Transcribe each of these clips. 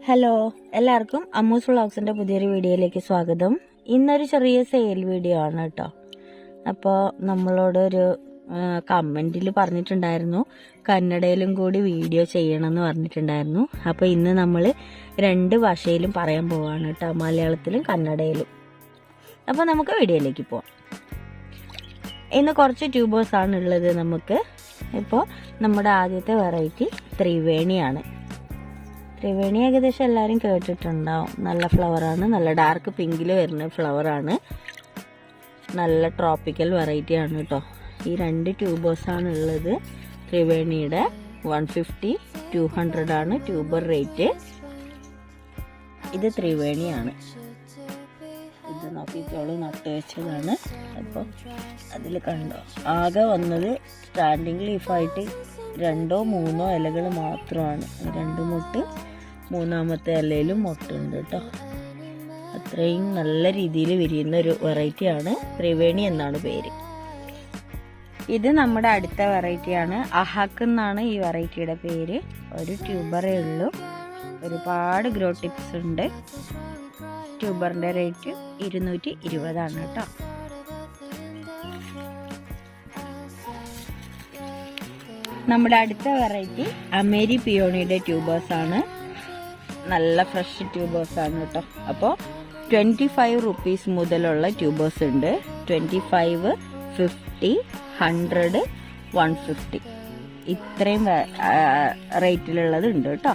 Hello, എല്ലാവർക്കും അമ്മൂസ് വ്ളോഗ്സിൻ്റെ പുതിയൊരു വീഡിയോയിലേക്ക് സ്വാഗതം. ഇന്നൊരു ചെറിയ സെയിൽ വീഡിയോ ആണ് കേട്ടോ. അപ്പോൾ നമ്മളോടൊരു കമൻറ്റിൽ പറഞ്ഞിട്ടുണ്ടായിരുന്നു കന്നഡയിലും കൂടി വീഡിയോ ചെയ്യണമെന്ന് പറഞ്ഞിട്ടുണ്ടായിരുന്നു. അപ്പോൾ ഇന്ന് നമ്മൾ രണ്ട് ഭാഷയിലും പറയാൻ പോവാണ് കേട്ടോ, മലയാളത്തിലും കന്നഡയിലും. അപ്പോൾ നമുക്ക് വീഡിയോയിലേക്ക് പോവാം. ഇന്ന് കുറച്ച് ട്യൂബേഴ്സാണ് ഉള്ളത് നമുക്ക്. ഇപ്പോൾ നമ്മുടെ ആദ്യത്തെ വെറൈറ്റി ത്രിവേണിയാണ്. ത്രിവേണി ഏകദേശം എല്ലാവരും കേട്ടിട്ടുണ്ടാവും. നല്ല ഫ്ലവറാണ്, നല്ല ഡാർക്ക് പിങ്കിൽ വരുന്ന ഫ്ലവറാണ്, നല്ല ട്രോപ്പിക്കൽ വെറൈറ്റി ആണ് കേട്ടോ. ഈ രണ്ട് ട്യൂബേഴ്സാണ് ഉള്ളത്. ത്രിവേണിയുടെ 150, 200 ആണ് ട്യൂബർ റേറ്റ്. ഇത് ത്രിവേണിയാണ്. ഇത് നോക്കിക്കോളൂ, നട്ട് വെച്ചതാണ്. അപ്പോൾ അതിൽ കണ്ടോ, ആകെ വന്നത് സ്റ്റാൻഡിങ് ലീഫായിട്ട് 2 or 3 ഇലകൾ മാത്രമാണ്. 2 മുട്ട്, മൂന്നാമത്തെ ഇലയിലും മുട്ടുണ്ട് കേട്ടോ. അത്രയും നല്ല രീതിയിൽ വിരിയുന്ന ഒരു വെറൈറ്റിയാണ്. ത്രിവേണി എന്നാണ് പേര്. ഇത് നമ്മുടെ അടുത്ത വെറൈറ്റിയാണ്. അഹാക്ക് എന്നാണ് ഈ വെറൈറ്റിയുടെ പേര്. ഒരു ട്യൂബറേ ഉള്ളൂ. ഒരുപാട് ഗ്രോ ടിപ്സ് ഉണ്ട്. ട്യൂബറിൻ്റെ റേറ്റ് 220 കേട്ടോ. നമ്മുടെ അടുത്ത വെറൈറ്റി അമേരി പിയോണിയുടെ ട്യൂബേഴ്സ് ആണ്. നല്ല ഫ്രഷ് ട്യൂബേഴ്സ് ആണ് കേട്ടോ. അപ്പോൾ 25 റുപ്പീസ് മുതലുള്ള ട്യൂബേഴ്സ് ഉണ്ട്. 25, 50, 100, 150 ഇത്രയും റേറ്റിലുള്ളത് ഉണ്ട് കേട്ടോ.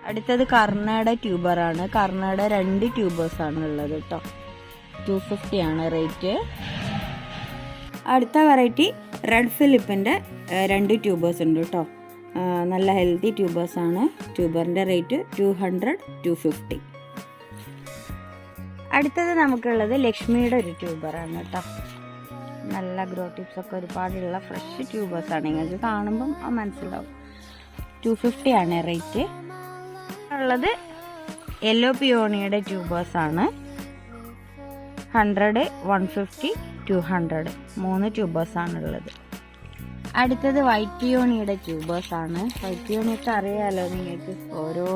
അടുത്തത് കർണാടക ട്യൂബറാണ്. കർണാടക 2 ട്യൂബേഴ്സ് ആണ് ഉള്ളത് കേട്ടോ. 250 ആണ് റേറ്റ്. അടുത്ത വെറൈറ്റി റെഡ് ഫിലിപ്പിൻ്റെ 2 ട്യൂബേഴ്സ് ഉണ്ട് കേട്ടോ. നല്ല ഹെൽത്തി ട്യൂബേഴ്സാണ്. ട്യൂബറിൻ്റെ റേറ്റ് 200, 250. അടുത്തത് നമുക്കുള്ളത് ലക്ഷ്മിയുടെ ഒരു ട്യൂബറാണ് കേട്ടോ. നല്ല ഗ്രോ ടിപ്സ് ഒക്കെ ഒരുപാടുള്ള ഫ്രഷ് ട്യൂബേഴ്സാണ്. നിങ്ങൾക്ക് കാണുമ്പം മനസ്സിലാവും. 250 ആണ് റേറ്റ്. ഉള്ളത് യെല്ലോ പിയോണിയുടെ ട്യൂബേഴ്സാണ്. 100, 150, 200 3 ട്യൂബേഴ്സാണുള്ളത്. അടുത്തത് വൈറ്റ് പിയോണിയുടെ ട്യൂബേഴ്സാണ്. വൈറ്റ് പിയോണിയൊക്കെ അറിയാമല്ലോ നിങ്ങൾക്ക്. ഓരോ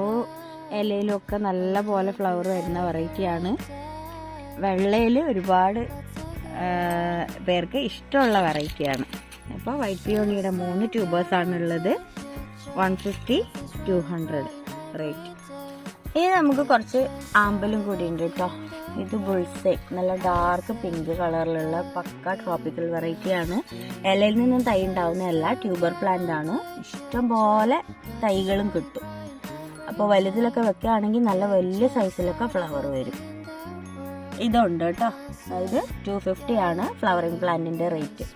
ഇലയിലും ഒക്കെ നല്ല പോലെ ഫ്ലവർ വരുന്ന വെറൈറ്റിയാണ്. വെള്ളയിൽ ഒരുപാട് പേർക്ക് ഇഷ്ടമുള്ള വെറൈറ്റിയാണ്. അപ്പോൾ വൈറ്റ് പിയോണിയുടെ 3 ട്യൂബേഴ്സാണുള്ളത്. 150, 200 റേറ്റ്. ഇനി നമുക്ക് കുറച്ച് ആമ്പലും കൂടി ഉണ്ട് കേട്ടോ. ഇത് ബുൾസൈ, നല്ല ഡാർക്ക് പിങ്ക് കളറിലുള്ള പക്ക ട്രോപ്പിക്കൽ വെറൈറ്റിയാണ്. ഇലയിൽ നിന്നും തൈ ഉണ്ടാവുന്നതല്ല, ട്യൂബർ പ്ലാന്റ് ആണ്. ഇഷ്ടം പോലെ തൈകളും കിട്ടും. അപ്പോൾ വലുതിലൊക്കെ വെക്കുകയാണെങ്കിൽ നല്ല വലിയ സൈസിലൊക്കെ ഫ്ലവർ വരും. ഇതുണ്ട് കേട്ടോ. അതായത് 250 ആണ് ഫ്ലവറിങ് പ്ലാന്റിൻ്റെ റേറ്റ്.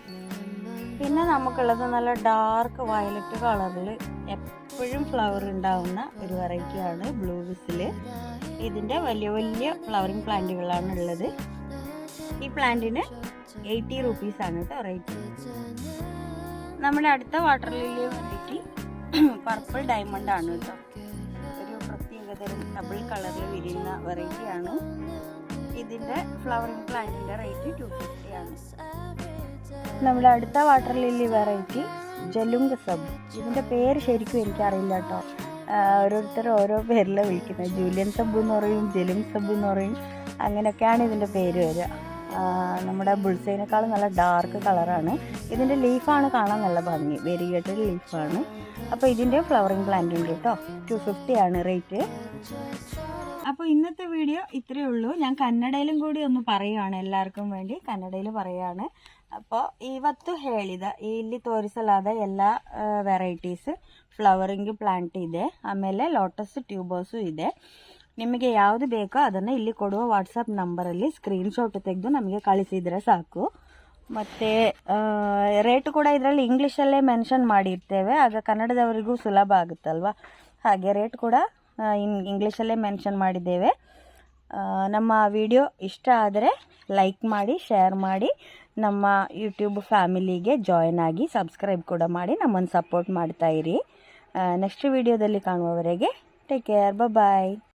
പിന്നെ നമുക്കുള്ളത് നല്ല ഡാർക്ക് വയലറ്റ് കളറിൽ എപ്പോഴും ഫ്ലവർ ഉണ്ടാവുന്ന ഒരു വെറൈറ്റിയാണ് ബ്ലൂ വിസില്. ഇതിൻ്റെ വലിയ വലിയ ഫ്ലവറിങ് പ്ലാന്റുകളാണ് ഉള്ളത്. ഈ പ്ലാന്റിന് 80 റുപ്പീസ് ആണ് കേട്ടോ റേറ്റ്. നമ്മുടെ അടുത്ത water lily variety purple diamond ആണ് കേട്ടോ. ഒരു പ്രത്യേകതരം ഡബിൾ കളറിൽ വിരിയുന്ന വെറൈറ്റിയാണ്. ഇതിൻ്റെ ഫ്ലവറിങ് പ്ലാന്റിൻ്റെ റേറ്റ് 250 ആണ്. നമ്മുടെ അടുത്ത വാട്ടർ ലില്ലി വെറൈറ്റി ജലുങ്ക് സബ്. ഇതിൻ്റെ പേര് ശരിക്കും എനിക്കറിയില്ല കേട്ടോ. ഓരോരുത്തർ ഓരോ പേരിലാണ് വിളിക്കുന്നത്. ജൂലിയൻ സബ് എന്ന് പറയും, ജലുങ്ക് സബ് എന്ന് പറയും. അങ്ങനെയൊക്കെയാണ് ഇതിൻ്റെ പേര് വരിക. നമ്മുടെ ബുൾസൈനേക്കാളും നല്ല ഡാർക്ക് കളറാണ്. ഇതിൻ്റെ ലീഫാണ് കാണാൻ നല്ല ഭംഗി, വെരിഗേറ്റഡ് ലീഫാണ്. അപ്പോൾ ഇതിൻ്റെ ഫ്ലവറിങ് പ്ലാന്റ് ഉണ്ട് കേട്ടോ. 250 ആണ് റേറ്റ്. അപ്പോൾ ഇന്നത്തെ വീഡിയോ ഇത്രയേ ഉള്ളൂ. ഞാൻ കന്നഡയിലും കൂടി ഒന്ന് പറയുകയാണ്, എല്ലാവർക്കും വേണ്ടി ಕನ್ನಡയിൽ പറയുകയാണ്. അപ്പോൾ ಇವತ್ತು ಹೇಳಿದ ಇಲ್ಲಿ ತೋರಿಸಲಾದ ಎಲ್ಲ ವೆರೈಟೀಸ್ ಫ್ಲವರಿಂಗ್ ಪ್ಲಾಂಟ್ ಇದೆ. ಆಮೇಲೆ ಲೋಟಸ್ ಟ್ಯೂಬರ್ಸು ಇದೆ. ನಿಮಗೆ ಯಾವುದು ಬೇಕೋ ಅದನ್ನು ಇಲ್ಲಿ ಕೊಡುವ ವಾಟ್ಸಪ್ ನಂಬರಲ್ಲಿ ಸ್ಕ್ರೀನ್ಶಾಟ್ ತೆಗೆದು ನಮಗೆ ಕಳಿಸಿದರೆ ಸಾಕು. ಮತ್ತು ರೇಟು ಕೂಡ ಇದರಲ್ಲಿ ಇಂಗ್ಲೀಷಲ್ಲೇ ಮೆನ್ಷನ್ ಮಾಡಿರ್ತೇವೆ, ಆಗ ಕನ್ನಡದವರಿಗೂ ಸುಲಭ ಆಗುತ್ತಲ್ವ. ಹಾಗೆ ರೇಟ್ ಕೂಡ ಇಂಗ್ಲೀಷಲ್ಲೇ ಮೆನ್ಷನ್ ಮಾಡಿದ್ದೇವೆ. ನಮ್ಮ ವಿಡಿಯೋ ಇಷ್ಟ ಆದರೆ ಲೈಕ್ ಮಾಡಿ, ಶೇರ್ ಮಾಡಿ, ನಮ್ಮ ಯೂಟ್ಯೂಬ್ ಫ್ಯಾಮಿಲಿಗೆ ಜಾಯ್ನ್ ಆಗಿ ಸಬ್ಸ್ಕ್ರೈಬ್ ಕೂಡ ಮಾಡಿ ನಮ್ಮನ್ನು ಸಪೋರ್ಟ್ ಮಾಡ್ತಾಯಿರಿ. ನೆಕ್ಸ್ಟ್ ವಿಡಿಯೋದಲ್ಲಿ ಕಾಣುವವರೆಗೆ ಟೇಕ್ ಕೇರ್, ಬಾಯ್.